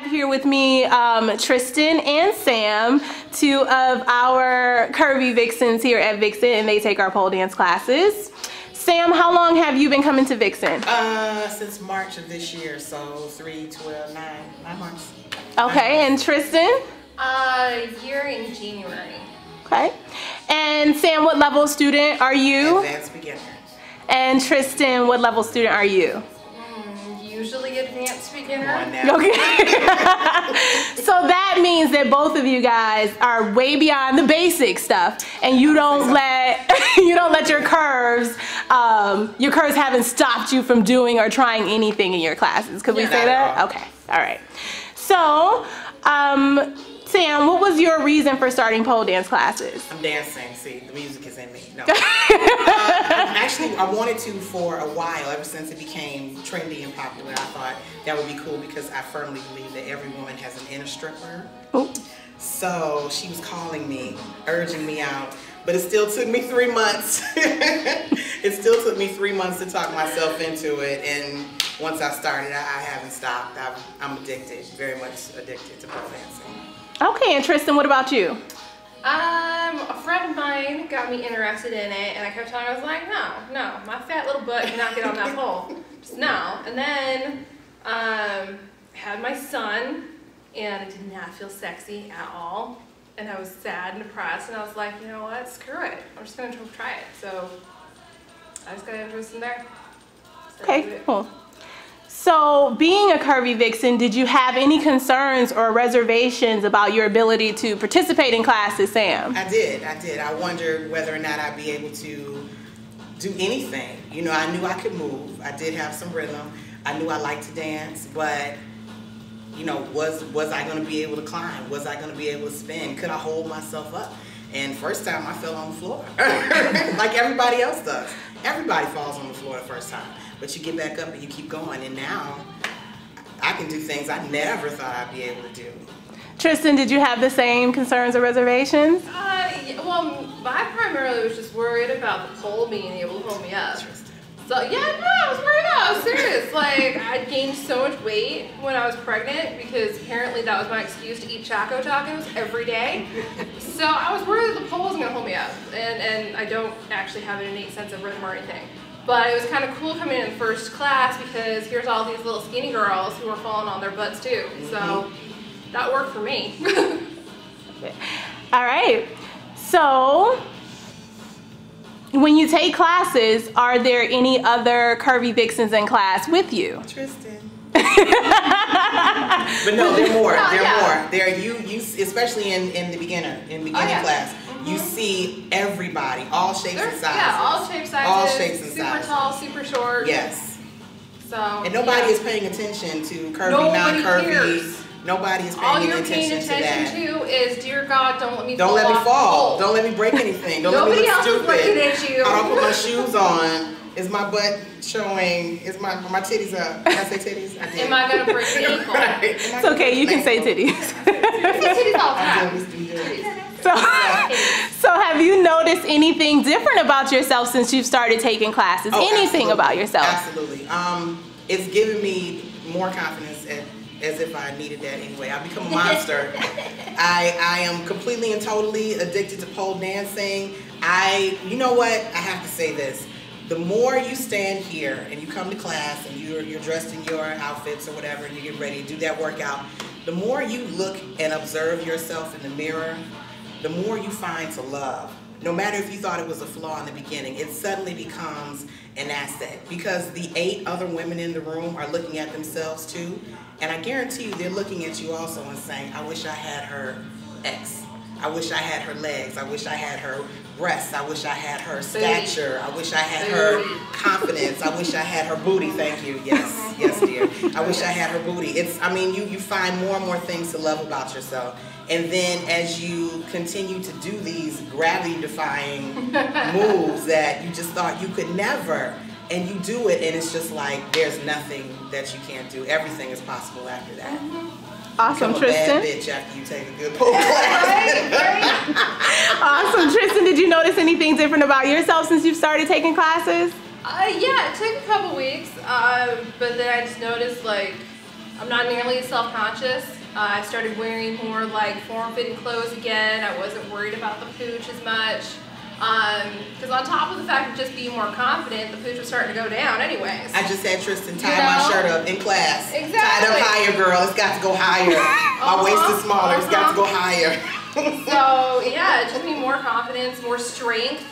Here with me, Tristan and Sam, two of our Curvy Vixens here at Vixen, and they take our pole dance classes. Sam, how long have you been coming to Vixen? Since March of this year, so 9 months. Okay, and Tristan? A year in January. Okay. And Sam, what level student are you? Advanced beginner. And Tristan, what level student are you? Usually advanced beginner. Okay. So that means that both of you guys are way beyond the basic stuff, and you don't let your curves haven't stopped you from doing or trying anything in your classes. Could we say that? Okay. All right. So, Sam, what was your reason for starting pole dance classes? I'm dancing. See, the music is in me. No. Actually, I wanted to for a while, ever since it became trendy and popular. I thought that would be cool because I firmly believe that every woman has an inner stripper. Ooh. So she was calling me, urging me out, but it still took me 3 months. It still took me 3 months to talk myself into it, and once I started, I haven't stopped. I'm addicted, very much addicted to pole dancing. Okay, and Tristan, what about you? A friend of mine got me interested in it, and I kept telling her, I was like, no, my fat little butt cannot get on that pole. Just no. And then had my son, and it did not feel sexy at all. And I was sad and depressed, and I was like, you know what, screw it. I'm just going to try it. So I just got interested in there. Okay, cool. So, being a Curvy Vixen, did you have any concerns or reservations about your ability to participate in classes, Sam? I did. I wondered whether or not I'd be able to do anything. You know, I knew I could move. I did have some rhythm. I knew I liked to dance, but, you know, was I going to be able to climb? Was I going to be able to spin? Could I hold myself up? And first time I fell on the floor, like everybody else does. Everybody falls on the floor the first time. But you get back up and you keep going, and now I can do things I never thought I'd be able to do. Tristan, did you have the same concerns or reservations? Well, I primarily was just worried about the pole being able to hold me up. So yeah, no, I was worried about it. I was serious. Like, I gained so much weight when I was pregnant because apparently that was my excuse to eat Choco Tacos every day. So I was worried that the pole wasn't gonna hold me up, and I don't actually have an innate sense of rhythm or anything. But it was kind of cool coming in first class because here's all these little skinny girls who were falling on their butts too. So that worked for me. All right. So, when you take classes, are there any other Curvy Vixens in class with you? Tristan. But no, there are more. There are more. There are you especially in the beginning class. You see everybody, all shapes and sizes. Yeah, all shapes, sizes. All shapes and sizes. Super tall, super short. Yes. So. And nobody is paying attention to curvy, non-curvy. Nobody is paying attention to that. All you're paying attention to is, dear God, don't let me fall. Don't let me fall. Don't let me break anything. Don't let me look stupid. Nobody else is looking at you. I don't put my shoes on. Is my butt showing? Is my titties up? Can I say titties? I did. Am I gonna break the ankle? Right. It's okay. You can say titties. I say titties all the time. So have you noticed anything different about yourself since you've started taking classes? Anything about yourself? Absolutely. It's given me more confidence, as if I needed that anyway. I've become a monster. I am completely and totally addicted to pole dancing. You know what? I have to say this. The more you stand here and you come to class and you're dressed in your outfits or whatever and you get ready to do that workout, the more you look and observe yourself in the mirror, the more you find to love. No matter if you thought it was a flaw in the beginning, it suddenly becomes an asset because the 8 other women in the room are looking at themselves too, and I guarantee you they're looking at you also and saying, I wish I had her X. I wish I had her legs. I wish I had her breasts. I wish I had her stature. I wish I had her confidence. I wish I had her booty. Thank you. Yes, yes, dear. I wish I had her booty. I mean, you find more and more things to love about yourself. And then as you continue to do these gravity-defying moves that you just thought you could never, and you do it, and it's just like there's nothing that you can't do. Everything is possible after that. Awesome, Become Tristan. a bad bitch after you take a good pole class. Awesome, Tristan. Did you notice anything different about yourself since you've started taking classes? Yeah, it took a couple weeks, but then I just noticed like I'm not nearly as self-conscious I started wearing more like form-fitting clothes again. I wasn't worried about the pooch as much. Because on top of the fact of just being more confident, the pooch was starting to go down anyways. I just had Tristan tie my shirt up in class. Exactly. Tie it up higher, girl. It's got to go higher. My waist is smaller. It's got to go higher. So yeah, it just me more confidence, more strength.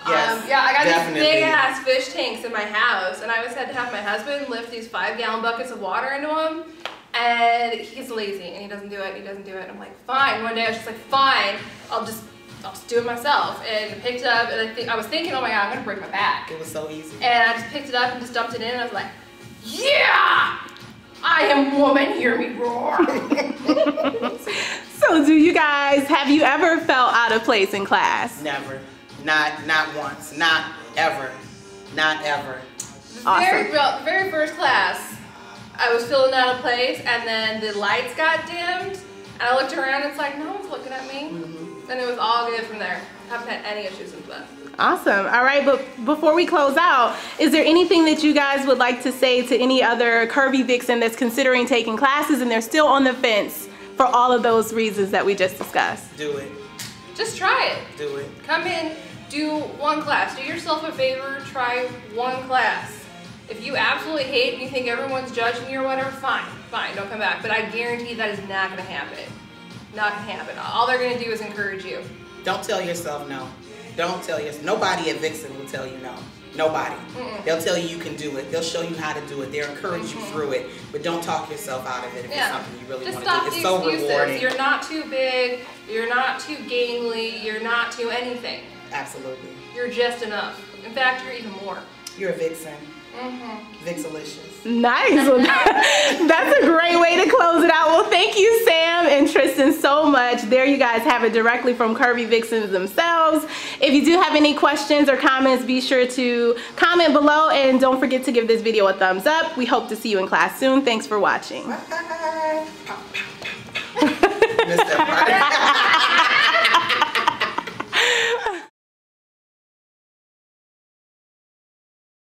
Yes, yeah, I got definitely. these big ass fish tanks in my house, and I always had to have my husband lift these 5-gallon buckets of water into them. And he's lazy and he doesn't do it. He doesn't do it. I'm like, fine. One day I was just like, fine. I'll just do it myself. And I picked it up, and I was thinking, oh my god, I'm gonna break my back. It was so easy. And I just picked it up and just dumped it in, and I was like, yeah, I am woman. Hear me roar. So, do you guys, have you ever felt out of place in class? Never. Not once. Not ever. Not ever. Awesome. The very first class, I was feeling out of place, and then the lights got dimmed, and I looked around, and it's like, no one's looking at me. And it was all good from there. Haven't had any issues with that. Awesome. All right, but before we close out, is there anything that you guys would like to say to any other Curvy Vixen that's considering taking classes and they're still on the fence for all of those reasons that we just discussed? Do it. Just try it. Do it. Come in, do one class. Do yourself a favor, try one class. If you absolutely hate and you think everyone's judging you or whatever, fine, don't come back. But I guarantee that is not gonna happen. Not gonna happen. All they're gonna do is encourage you. Don't tell yourself no. Don't tell yourself. Nobody at Vixen will tell you no. Nobody. They'll tell you can do it. They'll show you how to do it. They'll encourage you through it. But don't talk yourself out of it if it's something you really want to do. It's so rewarding. You're not too big. You're not too gangly. You're not too anything. Absolutely. You're just enough. In fact, you're even more. You're a Vixen. Vixalicious. Nice. Well, that's a great way to close it out. Well, thank you, Sam and Tristan, so much. There you guys have it directly from Curvy Vixens themselves. If you do have any questions or comments, be sure to comment below, and don't forget to give this video a thumbs up. We hope to see you in class soon. Thanks for watching. Bye. Missed that part.